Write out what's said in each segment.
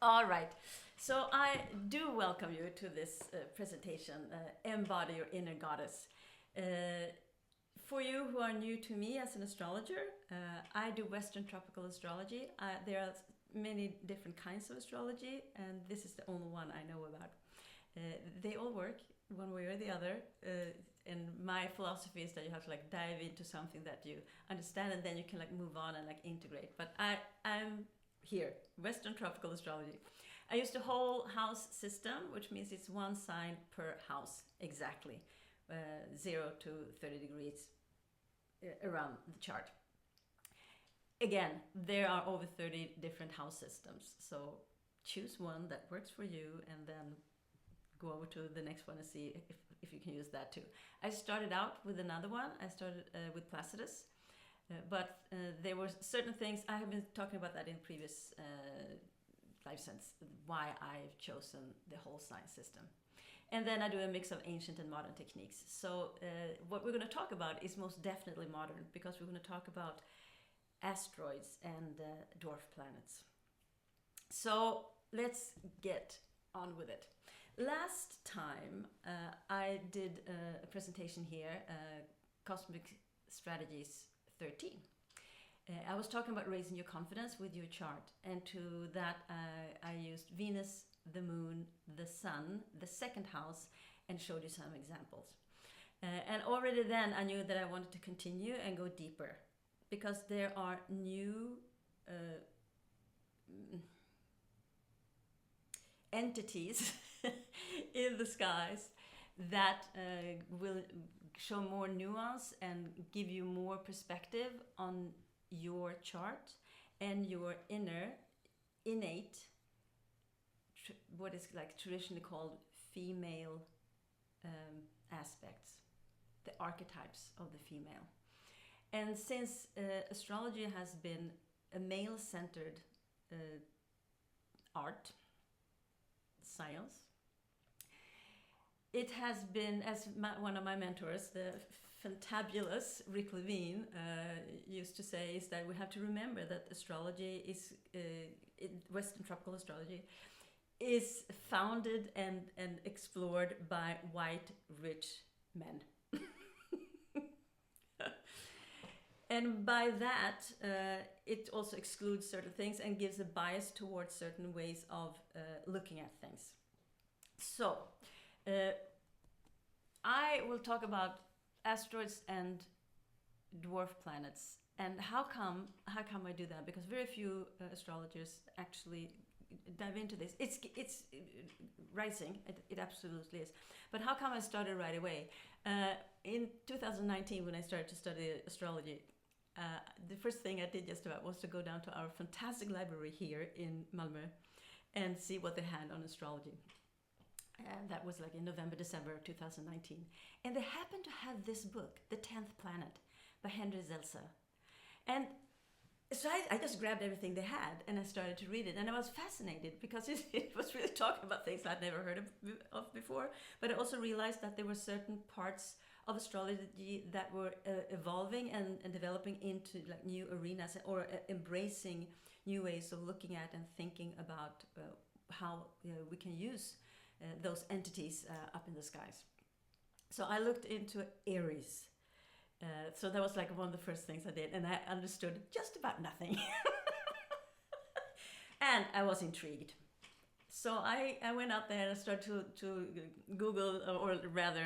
All right. So I do welcome you to this presentation, Embody Your Inner Goddess. For you who are new to me as an astrologer, I do Western tropical astrology. There are many different kinds of astrology, and this is the only one I know about. They all work one way or the other. And my philosophy is that you have to dive into something that you understand, and then you can move on and integrate. But I'm here, Western tropical astrology. I use the whole house system, which means it's one sign per house exactly, 0 to 30 degrees around the chart. Again, there are over 30 different house systems, so choose one that works for you and then go over to the next one and see if you can use that too. I started out with another one. I started with Placidus, but there were certain things, I have been talking about that in previous live sets, why I've chosen the whole sign system. And then I do a mix of ancient and modern techniques. So what we're going to talk about is most definitely modern, because we're going to talk about asteroids and dwarf planets. So let's get on with it. Last time I did a presentation here, Cosmic Strategies 13. I was talking about raising your confidence with your chart, and to that I used Venus, the Moon, the Sun, the second house, and showed you some examples. And already then I knew that I wanted to continue and go deeper, because there are new entities in the skies that will show more nuance and give you more perspective on your chart and your innate, what is traditionally called female aspects, the archetypes of the female. And since astrology has been a male-centered art, science, it has been, as one of my mentors, the fantabulous Rick Levine used to say, is that we have to remember that astrology is, Western tropical astrology, is founded and explored by white, rich men. And by that, it also excludes certain things and gives a bias towards certain ways of looking at things. So, I will talk about asteroids and dwarf planets. And how come I do that? Because very few astrologers actually dive into this. It's rising, it absolutely is. But how come I started right away? In 2019, when I started to study astrology, the first thing I did just about was to go down to our fantastic library here in Malmö and see what they had on astrology. And that was in November, December of 2019. And they happened to have this book, The 10th Planet, by Henry Zelsa. And so I just grabbed everything they had and I started to read it. And I was fascinated because it was really talking about things I'd never heard of before. But I also realized that there were certain parts of astrology that were evolving and developing into new arenas, or embracing new ways of looking at and thinking about how we can use those entities up in the skies. So I looked into Aries. So that was one of the first things I did, and I understood just about nothing. And I was intrigued. So I went out there and I started to Google, or rather,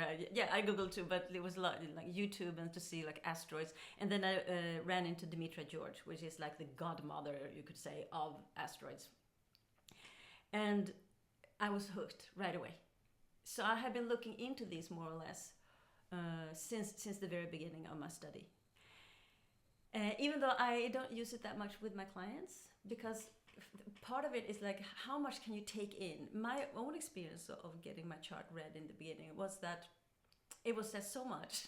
I Googled too, but it was a lot like YouTube and to see asteroids. And then I ran into Dimitra George, which is the godmother, you could say, of asteroids. And I was hooked right away. So I have been looking into these more or less since the very beginning of my study. Even though I don't use it that much with my clients, because part of it is how much can you take in? My own experience of getting my chart read in the beginning was that it was said so much.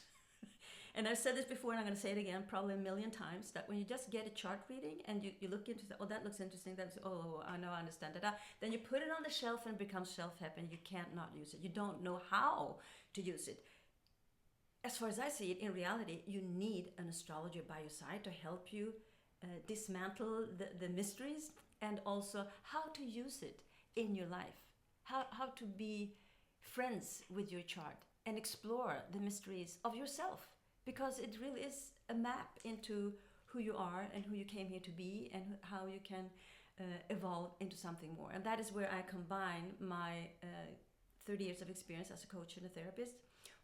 And I've said this before, and I'm going to say it again probably a million times, that when you just get a chart reading and you look into it, oh, that looks interesting, that's, oh, I know, I understand that. Then you put it on the shelf and it becomes shelf-happy and you can't not use it. You don't know how to use it. As far as I see it, in reality, you need an astrologer by your side to help you dismantle the mysteries and also how to use it in your life, how to be friends with your chart and explore the mysteries of yourself, because it really is a map into who you are and who you came here to be, and how you can evolve into something more. And that is where I combine my 30 years of experience as a coach and a therapist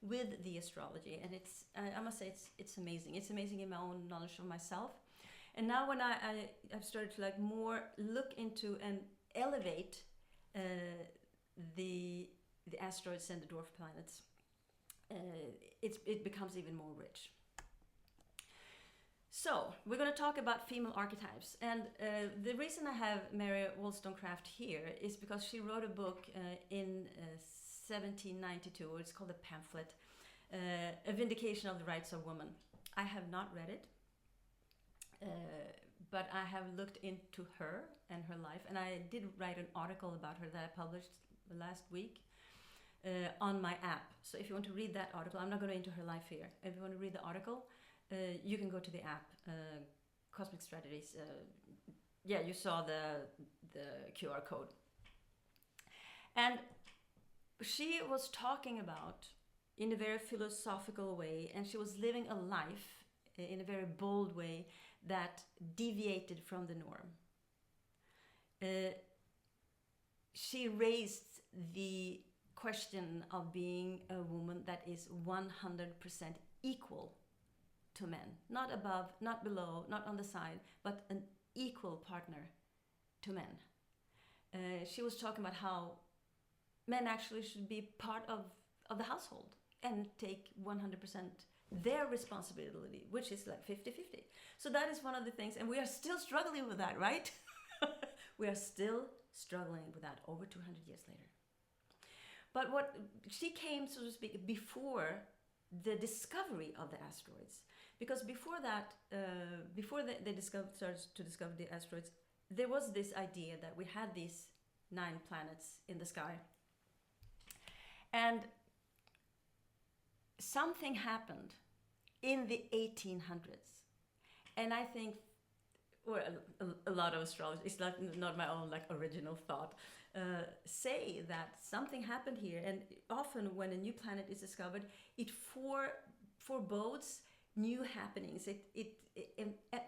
with the astrology. And it's I must say it's amazing. It's amazing in my own knowledge of myself. And now when I've started to like more look into and elevate the asteroids and the dwarf planets, it becomes even more rich. So we're going to talk about female archetypes, and the reason I have Mary Wollstonecraft here is because she wrote a book in 1792. It's called a pamphlet, A Vindication of the Rights of Woman. I have not read it, but I have looked into her and her life, and I did write an article about her that I published last week on my app. So if you want to read that article, I'm not going into her life here. If you want to read the article, you can go to the app, Cosmic Strategies. Yeah, you saw the QR code. And she was talking about, in a very philosophical way, and she was living a life in a very bold way that deviated from the norm. She raised the question of being a woman that is 100% equal to men, not above, not below, not on the side, but an equal partner to men. She was talking about how men actually should be part of the household and take 100% their responsibility, which is like 50-50. So that is one of the things, and we are still struggling with that, right? We are still struggling with that over 200 years later. But what she came, so to speak, before the discovery of the asteroids, because before that, before they started to discover the asteroids, there was this idea that we had these 9 planets in the sky, and something happened in the 1800s, and I think, or a lot of astrologers, it's not my own like original thought, say that something happened here. And often when a new planet is discovered, it forebodes new happenings. It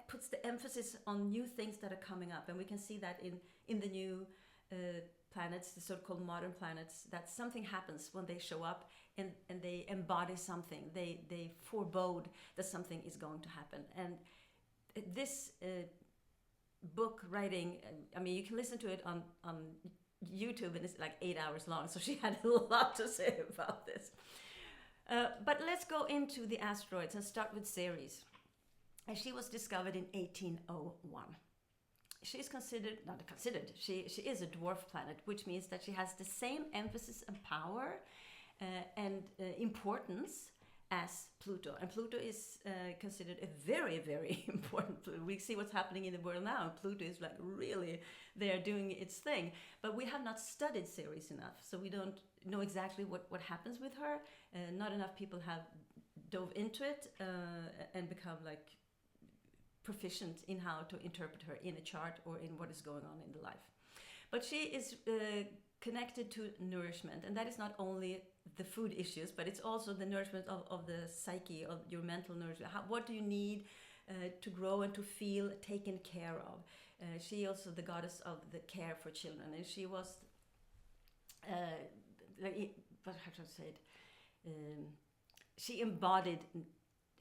puts the emphasis on new things that are coming up, and we can see that in the new planets, the so-called modern planets, that something happens when they show up, and they embody something. They forebode that something is going to happen. And this book writing, I mean, you can listen to it on YouTube, and it's like 8 hours long, so she had a lot to say about this. But let's go into the asteroids and start with Ceres. And she was discovered in 1801. She's she is a dwarf planet, which means that she has the same emphasis and power and importance as Pluto. And Pluto is considered a very, very important planet. We see what's happening in the world now, and Pluto is like really there doing its thing. But we have not studied Ceres enough, so we don't know exactly what happens with her. Not enough people have dove into it and become like proficient in how to interpret her in a chart or in what is going on in the life. But she is connected to nourishment, and that is not only the food issues, but it's also the nourishment of the psyche, of your mental nourishment. What do you need to grow and to feel taken care of? She also the goddess of the care for children, and she was what how to say it? She embodied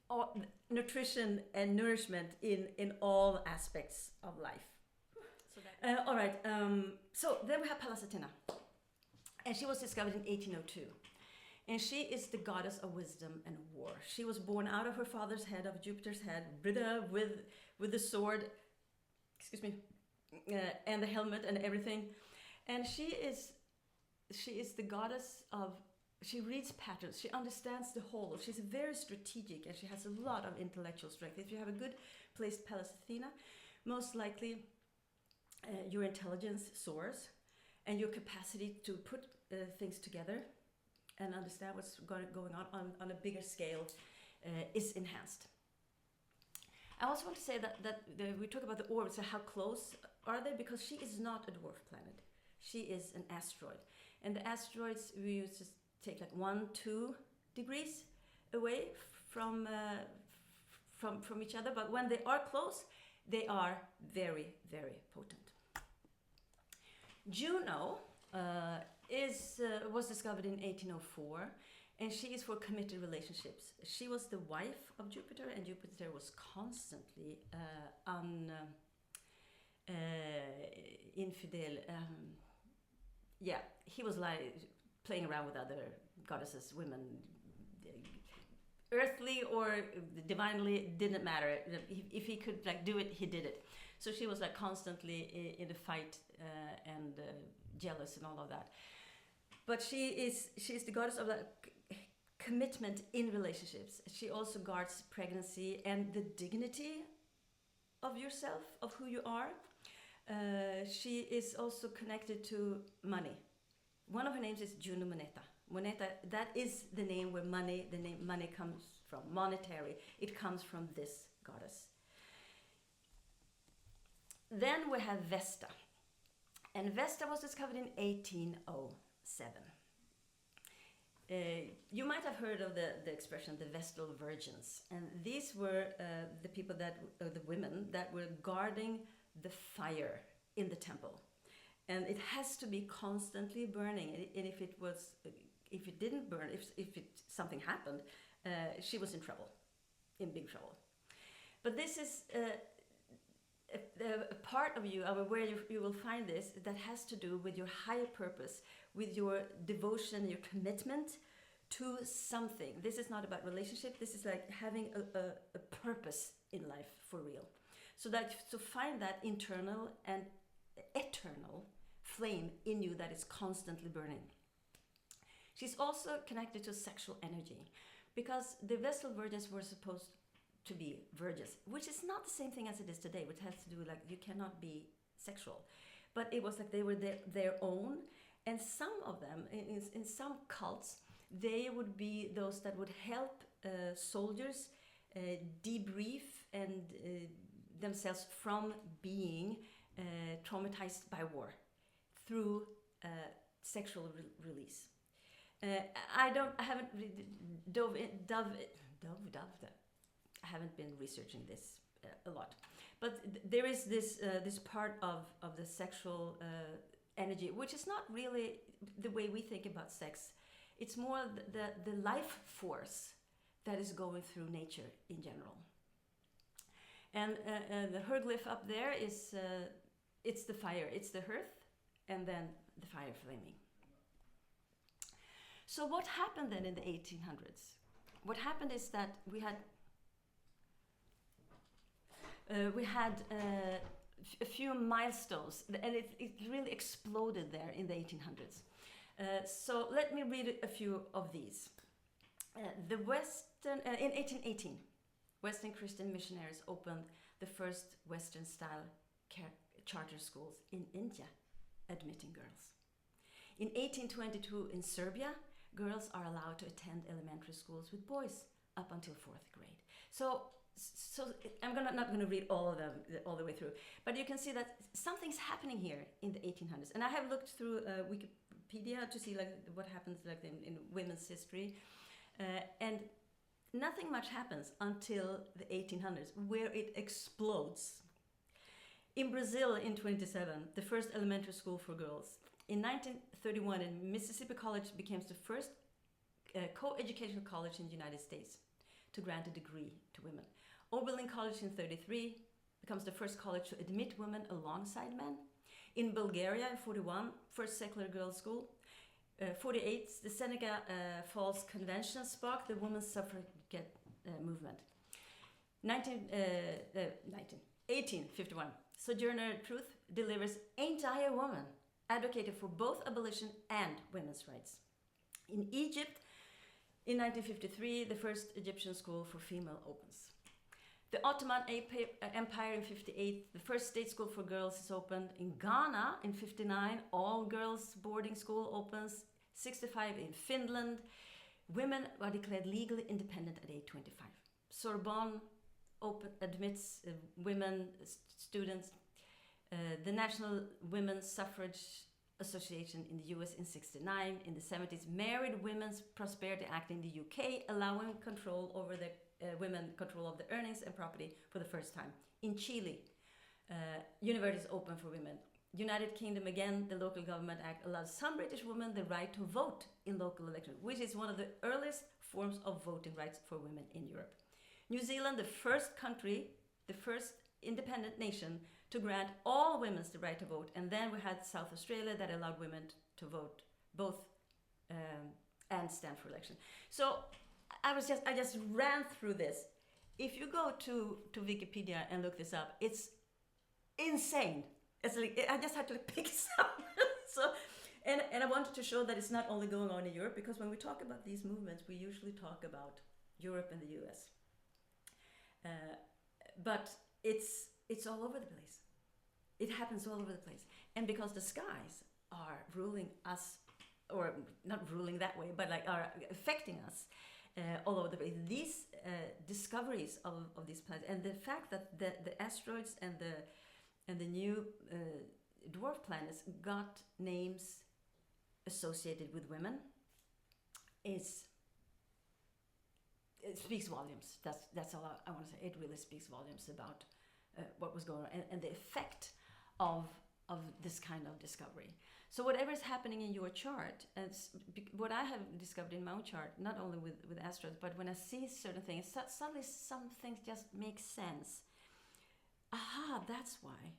all nutrition and nourishment in all aspects of life. So all right. So then we have Pallas Athena, and she was discovered in 1802. And she is the goddess of wisdom and war. She was born out of her father's head, of Jupiter's head, with the sword, and the helmet and everything. And she is the goddess of, she reads patterns, she understands the whole. She's very strategic, and she has a lot of intellectual strength. If you have a good placed Pallas Athena, most likely your intelligence soars, and your capacity to put things together and understand what's going on a bigger scale is enhanced. I also want to say that we talk about the orbits, so how close are they? Because she is not a dwarf planet. She is an asteroid. And the asteroids, we used to take like 1-2 degrees away from each other. But when they are close, they are very, very potent. Juno was discovered in 1804, and she is for committed relationships. She was the wife of Jupiter, and Jupiter was constantly infidel. He was like playing around with other goddesses, women, earthly or divinely, didn't matter. If he could like do it, he did it. So she was like constantly in a fight and jealous and all of that. But she is the goddess of commitment in relationships. She also guards pregnancy and the dignity of yourself, of who you are. She is also connected to money. One of her names is Juno Moneta. Moneta, that is the name where the name money comes from, monetary. It comes from this goddess. Then we have Vesta. And Vesta was discovered in 1807. You might have heard of the expression, the Vestal Virgins. And these were the people the women that were guarding the fire in the temple. And it has to be constantly burning. And if it didn't burn, if something happened, she was in trouble, in big trouble. But this is a part of you, where you will find this, that has to do with your higher purpose, with your devotion, your commitment to something. This is not about relationship. This is like having a purpose in life for real. So to find that internal and eternal flame in you that is constantly burning. She's also connected to sexual energy, because the Vestal Virgins were supposed to be virgins, which is not the same thing as it is today, which has to do like you cannot be sexual. But it was like they were their own, and some of them, in some cults, they would be those that would help soldiers debrief and themselves from being traumatized by war through sexual release. I haven't haven't been researching this a lot, but there is this part of the sexual energy, which is not really the way we think about sex. It's more the life force that is going through nature in general. And the hieroglyph up there is it's the fire, it's the hearth, and then the fire flaming. So what happened then in the 1800s? What happened is that we had a few milestones, and it really exploded there in the 1800s. So let me read a few of these. In 1818, Western Christian missionaries opened the first Western-style charter schools in India, admitting girls. In 1822, in Serbia, girls are allowed to attend elementary schools with boys up until 4th grade. So I'm not going to read all of them all the way through, but you can see that something's happening here in the 1800s. And I have looked through Wikipedia to see like what happens like in women's history, and nothing much happens until the 1800s, where it explodes. In Brazil, in 27, the first elementary school for girls. In 1931, Mississippi College became the first co-educational college in the United States to grant a degree to women. Oberlin College in 33 becomes the first college to admit women alongside men. In Bulgaria in 41, first secular girls' school. 48, the Seneca Falls Convention sparked the women's suffragette movement. 1851, Sojourner Truth delivers Ain't I a Woman, advocated for both abolition and women's rights. In Egypt, in 1953, the first Egyptian school for female opens. The Ottoman Empire in 58, the first state school for girls is opened. In Ghana in 59, all girls boarding school opens. 65 in Finland, women are declared legally independent at age 25. Sorbonne admits women students. the National Women's Suffrage Association in the US in 69. In the 70s, Married Women's Prosperity Act in the UK, allowing control over the women control of the earnings and property for the first time. In Chile, universities open for women. United Kingdom, again, the Local Government Act allows some British women the right to vote in local elections, which is one of the earliest forms of voting rights for women in Europe. New Zealand, the first country, the first independent nation to grant all women the right to vote. And then we had South Australia that allowed women to vote both and stand for election. So I just ran through this. If you go to Wikipedia and look this up, it's insane. It's like, I just had to pick some. So, and I wanted to show that it's not only going on in Europe, because when we talk about these movements, we usually talk about Europe and the US. But it's all over the place. It happens all over the place. And because the skies are ruling us, or not ruling that way, but like are affecting us all over the place. These discoveries of these planets, and the fact that the asteroids and the new dwarf planets got names associated with women, it speaks volumes. That's all I want to say. It really speaks volumes about what was going on and the effect of this kind of discovery. So whatever is happening in your chart, what I have discovered in my own chart, not only with asteroids, but when I see certain things, suddenly some things just make sense. Aha, that's why.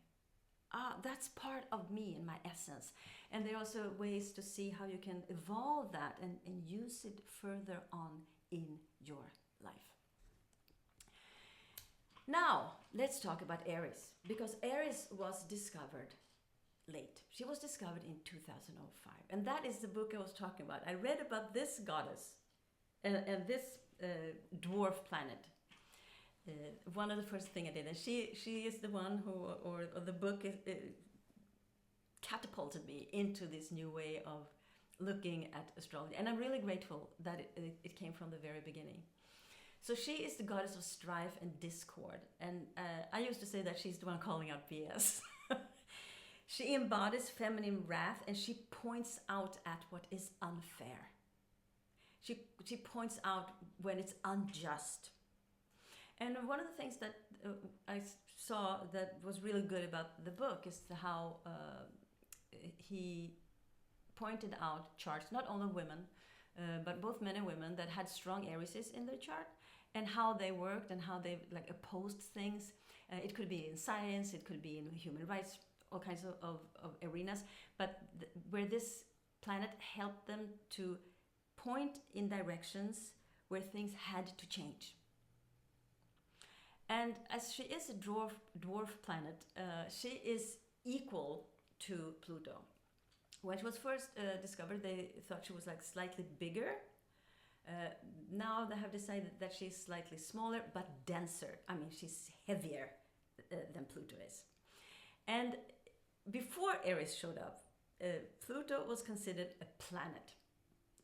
That's part of me and my essence. And there are also ways to see how you can evolve that and use it further on in your life. Now, let's talk about Aries, because Aries was discovered late. She was discovered in 2005. And that is the book I was talking about. I read about this goddess and this dwarf planet. One of the first things I did, and she is the one who, or the book catapulted me into this new way of looking at astrology. And I'm really grateful that it came from the very beginning. So she is the goddess of strife and discord. And I used to say that she's the one calling out BS. She embodies feminine wrath, and she points out at what is unfair. She points out when it's unjust. And one of the things that I saw that was really good about the book is how he pointed out charts, not only women, but both men and women that had strong Aries in their chart, and how they worked and how they like opposed things. It could be in science, it could be in human rights, all kinds of arenas, but where this planet helped them to point in directions where things had to change. And as she is a dwarf planet, she is equal to Pluto. When she was first discovered, they thought she was like slightly bigger. Now they have decided that she's slightly smaller but denser. I mean, she's heavier than Pluto is. And before Aries showed up, Pluto was considered a planet.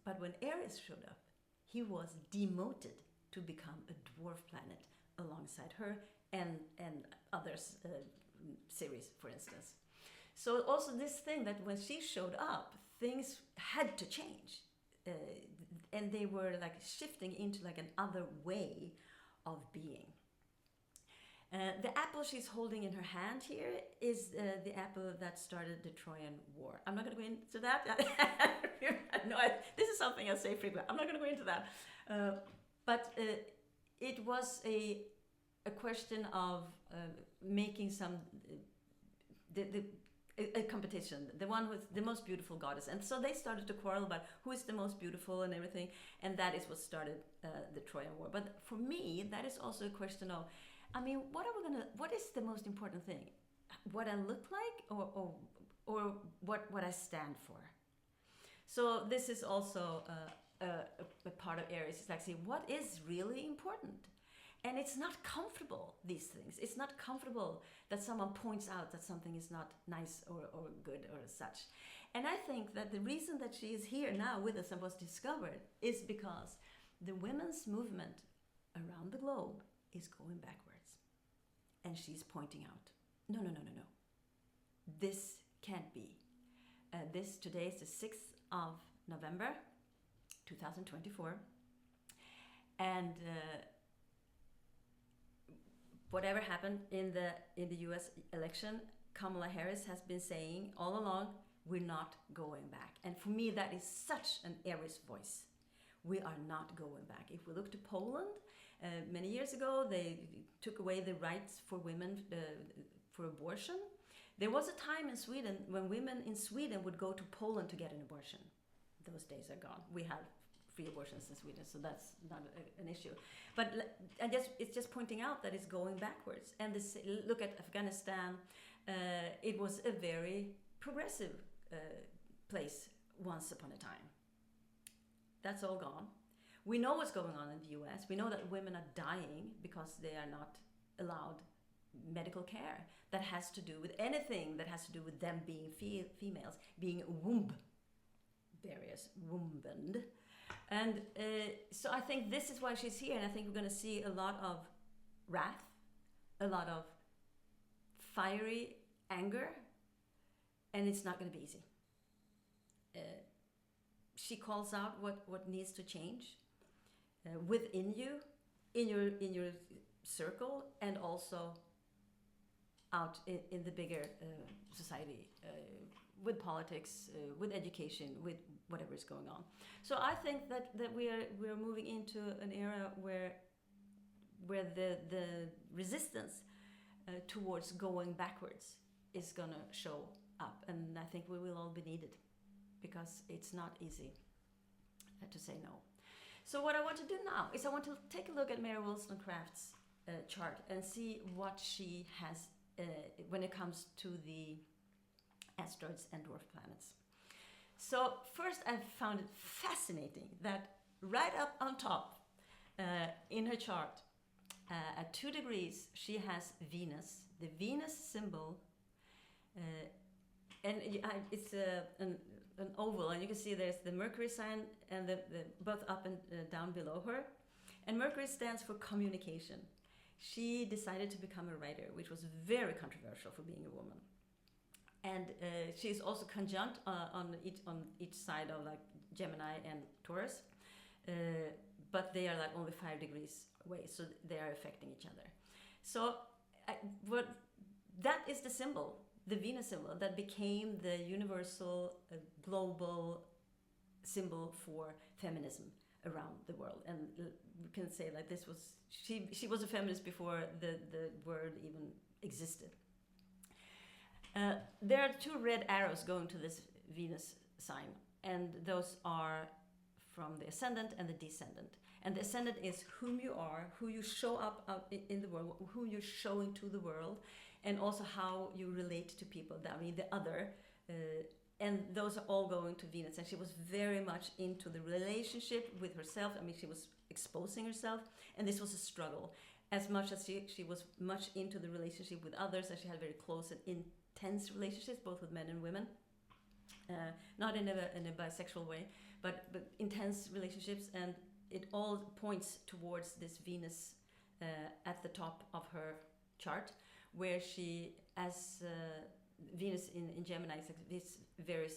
But when Aries showed up, he was demoted to become a dwarf planet alongside her and others, Ceres, for instance. So also this thing that when she showed up, things had to change. And they were like shifting into like an other way of being. The apple she's holding in her hand here is the apple that started the Trojan War. I'm not going to go into that. No, this is something I say frequently. I'm not going to go into that. But it was a question of making some a competition, the one with the most beautiful goddess, and so they started to quarrel about who is the most beautiful and everything, and that is what started the Trojan War. But for me, that is also a question of, I mean, what is the most important thing? What I look like, or what I stand for? So this is also a part of Aries. It's like saying, what is really important? And it's not comfortable, these things. It's not comfortable that someone points out that something is not nice or good or such. And I think that the reason that she is here now with us and was discovered is because the women's movement around the globe is going backwards. And she's pointing out, no. this can't be. Today is the 6th of November 2024, and whatever happened in the US election, Kamala Harris has been saying all along, we're not going back. And for me, that is such an Aries voice. We are not going back. If we look to Poland, many years ago, they took away the rights for women for abortion. There was a time in Sweden when women in Sweden would go to Poland to get an abortion. Those days are gone. We have free abortions in Sweden, so that's not an issue. But it's just pointing out that it's going backwards. And look at Afghanistan. It was a very progressive place once upon a time. That's all gone. We know what's going on in the US. We know that women are dying because they are not allowed medical care that has to do with anything that has to do with them being females, being womb barriers, wombened. And so I think this is why she's here, and I think we're going to see a lot of wrath, a lot of fiery anger, and it's not going to be easy. She calls out what needs to change within you, in your circle, and also out in the bigger society, with politics, with education, with whatever is going on. So I think that we are moving into an era where the resistance towards going backwards is gonna show up, and I think we will all be needed, because it's not easy to say no. So what I want to do now is I want to take a look at Mary Wollstonecraft's chart and see what she has when it comes to the asteroids and dwarf planets. So first, I found it fascinating that right up on top in her chart, at 2 degrees, she has Venus, the Venus symbol, and it's an oval, and you can see there's the Mercury sign and the both up and down below her. And Mercury stands for communication. She decided to become a writer, which was very controversial for being a woman. And she's also conjunct on each side of like Gemini and Taurus, but they are like only 5 degrees away, so they are affecting each other. So that is the symbol, the Venus symbol, that became the universal global symbol for feminism around the world. And we can say like this was, she was a feminist before the word even existed. There are 2 red arrows going to this Venus sign, and those are from the ascendant and the descendant. And the ascendant is whom you are, who you show up out in the world, who you're showing to the world, and also how you relate to people, I mean the other. And those are all going to Venus. And she was very much into the relationship with herself. I mean, she was exposing herself, and this was a struggle. As much as she was much into the relationship with others, and she had very close and intense relationships, both with men and women. Not in a bisexual way, but intense relationships, and it all points towards this Venus at the top of her chart, where she, as Venus in Gemini, is like this very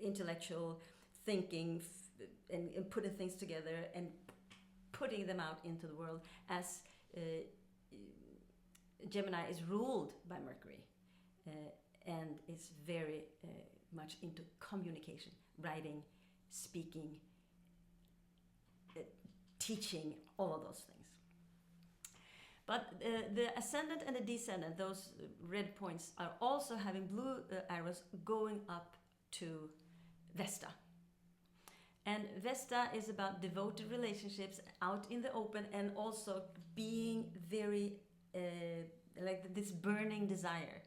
intellectual thinking and putting things together and putting them out into the world, as Gemini is ruled by Mercury and is very much into communication, writing, speaking, teaching, all of those things. But the ascendant and the descendant, those red points, are also having blue arrows going up to Vesta. And Vesta is about devoted relationships out in the open, and also being very like this burning desire.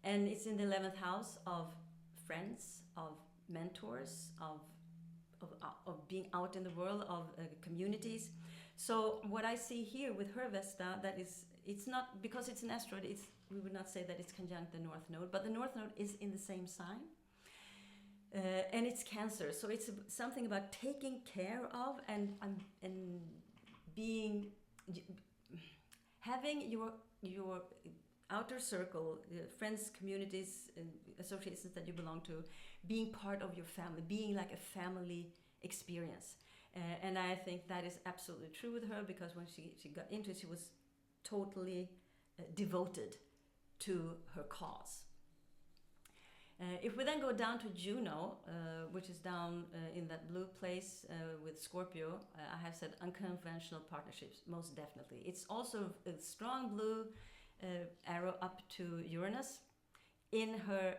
And it's in the 11th house of friends, of mentors, of being out in the world, of communities. So what I see here with her Vesta, that is, it's not, because it's an asteroid, we would not say that it's conjunct the North Node, but the North Node is in the same sign. And it's Cancer, so it's something about taking care of and being, having your outer circle, friends, communities, associations that you belong to, being part of your family, being like a family experience. And I think that is absolutely true with her, because when she got into it, she was totally devoted to her cause. If we then go down to Juno, which is down in that blue place with Scorpio, I have said unconventional partnerships, most definitely. It's also a strong blue arrow up to Uranus in her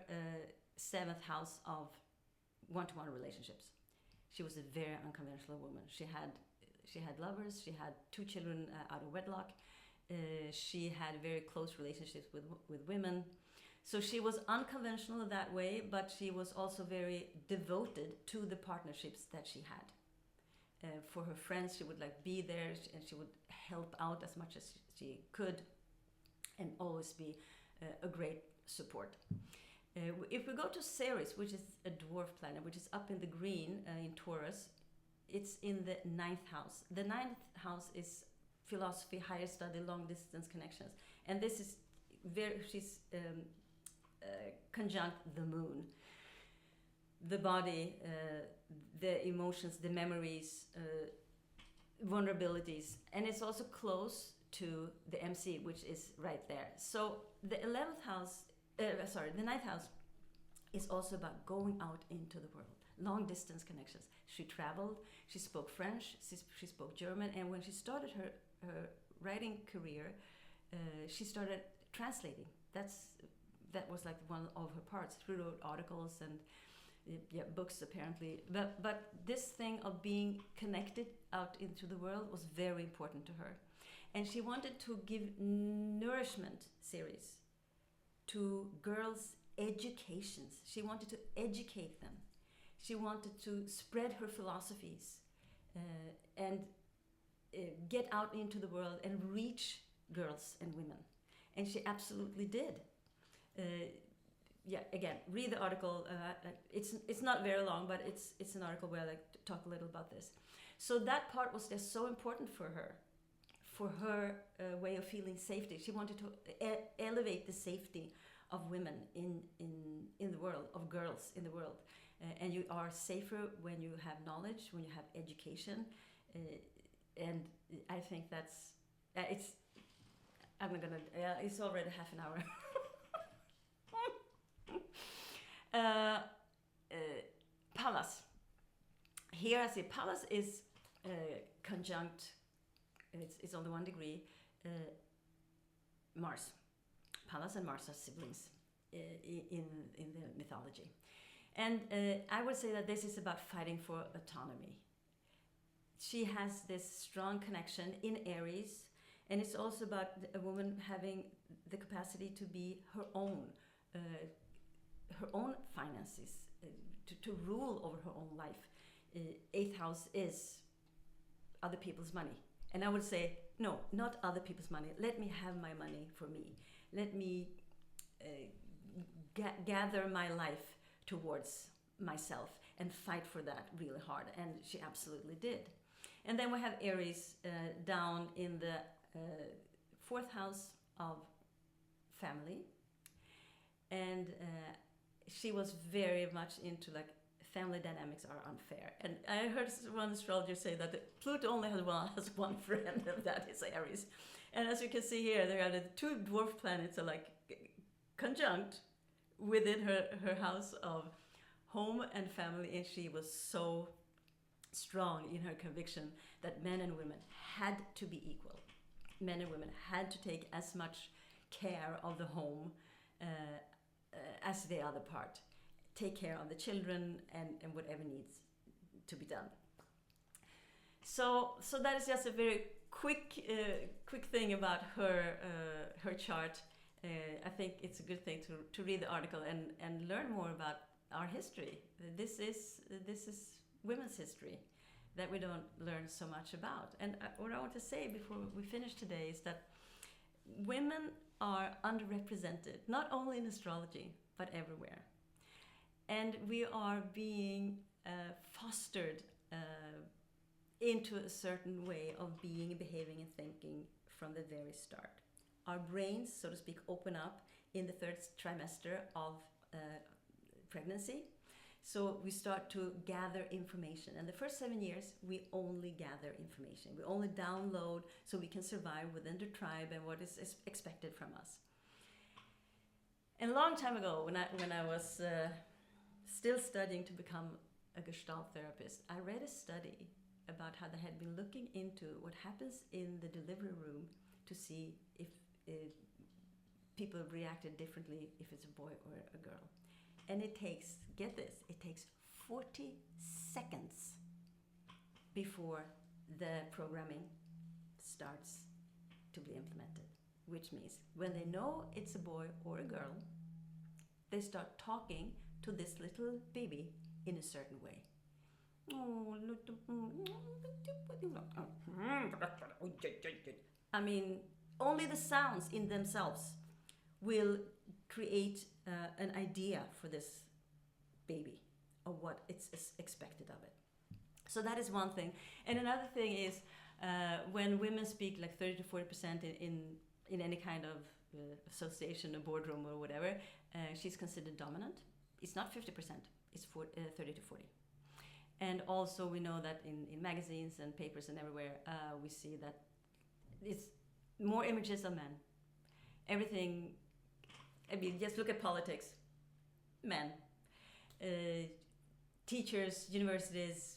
seventh house of one-to-one relationships. She was a very unconventional woman. She had lovers. She had 2 children out of wedlock. She had very close relationships with women. So she was unconventional that way, but she was also very devoted to the partnerships that she had. For her friends, she would like be there, and she would help out as much as she could, and always be a great support. If we go to Ceres, which is a dwarf planet, which is up in the green in Taurus, it's in the 9th house. The 9th house is philosophy, higher study, long distance connections, and this is she's conjunct the moon, the body, the emotions, the memories, vulnerabilities, and it's also close to the MC, which is right there. So the 11th house, the 9th house is also about going out into the world, long distance connections. She traveled, she spoke French, she spoke German, and when she started her writing career, she started translating. That was like one of her parts. She wrote articles and books apparently. But this thing of being connected out into the world was very important to her. And she wanted to give nourishment series to girls' educations. She wanted to educate them. She wanted to spread her philosophies and get out into the world and reach girls and women. And she absolutely did. Again, read the article. It's not very long, but it's an article where I like to talk a little about this. So that part was just so important for her way of feeling safety. She wanted to elevate the safety of women in the world, of girls in the world. And you are safer when you have knowledge, when you have education. And I think that's, it's already half an hour. Pallas. Here I see Pallas is conjunct, it's on the 1 degree, Mars. Pallas and Mars are siblings in the mythology. And I would say that this is about fighting for autonomy. She has this strong connection in Aries, and it's also about a woman having the capacity to be her own finances, to rule over her own life. 8th house is other people's money. And I would say, no, not other people's money. Let me have my money for me. Let me gather my life towards myself and fight for that really hard. And she absolutely did. And then we have Aries down in the 4th house of family. And she was very much into like family dynamics are unfair. And I heard one astrologer say that Pluto only has one friend, and that is Aries. And as you can see here, there are the 2 dwarf planets are like conjunct within her house of home and family, and she was so strong in her conviction that men and women had to be equal. Men and women had to take as much care of the home as the other part. Take care of the children and whatever needs to be done. So that is just a very quick thing about her chart. I think it's a good thing to read the article and learn more about our history. This is women's history that we don't learn so much about. And what I want to say before we finish today is that women are underrepresented, not only in astrology, but everywhere. And we are being fostered into a certain way of being, behaving, and thinking from the very start. our brains, so to speak, open up in the third trimester of pregnancy. So we start to gather information. And the first 7 years, we only gather information. We only download so we can survive within the tribe and what is expected from us. And a long time ago, when I was still studying to become a Gestalt therapist, I read a study about how they had been looking into what happens in the delivery room to see if people reacted differently if it's a boy or a girl. And it takes, get this, it takes 40 seconds before the programming starts to be implemented. Which means when they know it's a boy or a girl, they start talking to this little baby in a certain way. I mean, only the sounds in themselves will create an idea for this baby of what it's expected of it. So that is one thing. And another thing is when women speak like 30 to 40% in any kind of association, a boardroom or whatever, she's considered dominant. It's not 50%, it's 30 to 40. And also we know that in magazines and papers and everywhere, we see that it's more images of men. Everything, I mean, just look at politics. Men. Teachers, universities,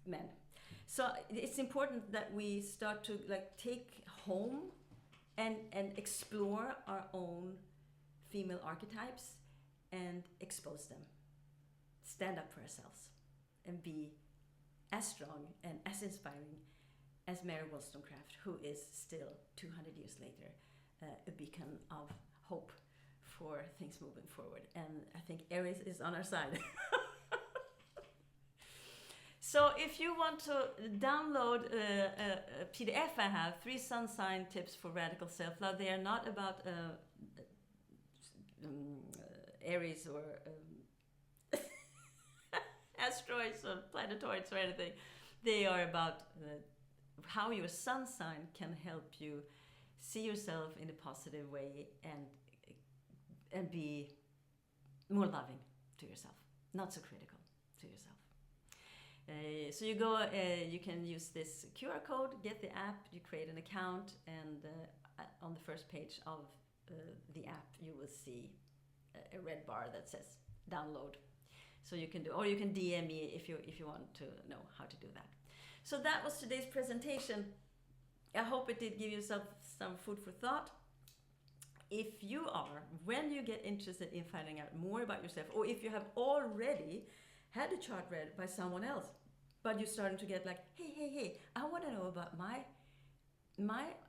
men. So it's important that we start to like take home and explore our own female archetypes and expose them. Stand up for ourselves and be as strong and as inspiring as Mary Wollstonecraft, who is still 200 years later a beacon of hope for things moving forward. And I think Aries is on our side. So if you want to download a PDF I have, 3 sun sign tips for radical self-love. They are not about Aries or asteroids or planetoids or anything. They are about how your sun sign can help you see yourself in a positive way and be more loving to yourself, not so critical to yourself. So you go, you can use this QR code, get the app, you create an account, and on the first page of the app you will see a red bar that says download. So you can do, or you can DM me if you want to know how to do that. So that was today's presentation. I hope it did give you some food for thought. If you are, when you get interested in finding out more about yourself, or if you have already had a chart read by someone else, but you're starting to get like, hey, I want to know about my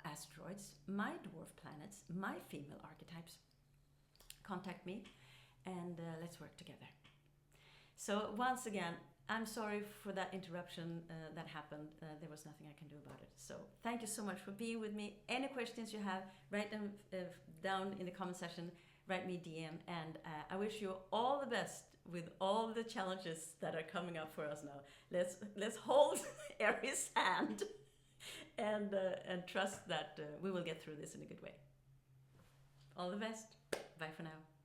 asteroids, my dwarf planets, my female archetypes, contact me and let's work together. So once again, I'm sorry for that interruption that happened. There was nothing I can do about it. So thank you so much for being with me. Any questions you have, write them down in the comment section, write me DM, and I wish you all the best with all the challenges that are coming up for us now. Let's hold Aries' hand and trust that we will get through this in a good way. All the best. Bye for now.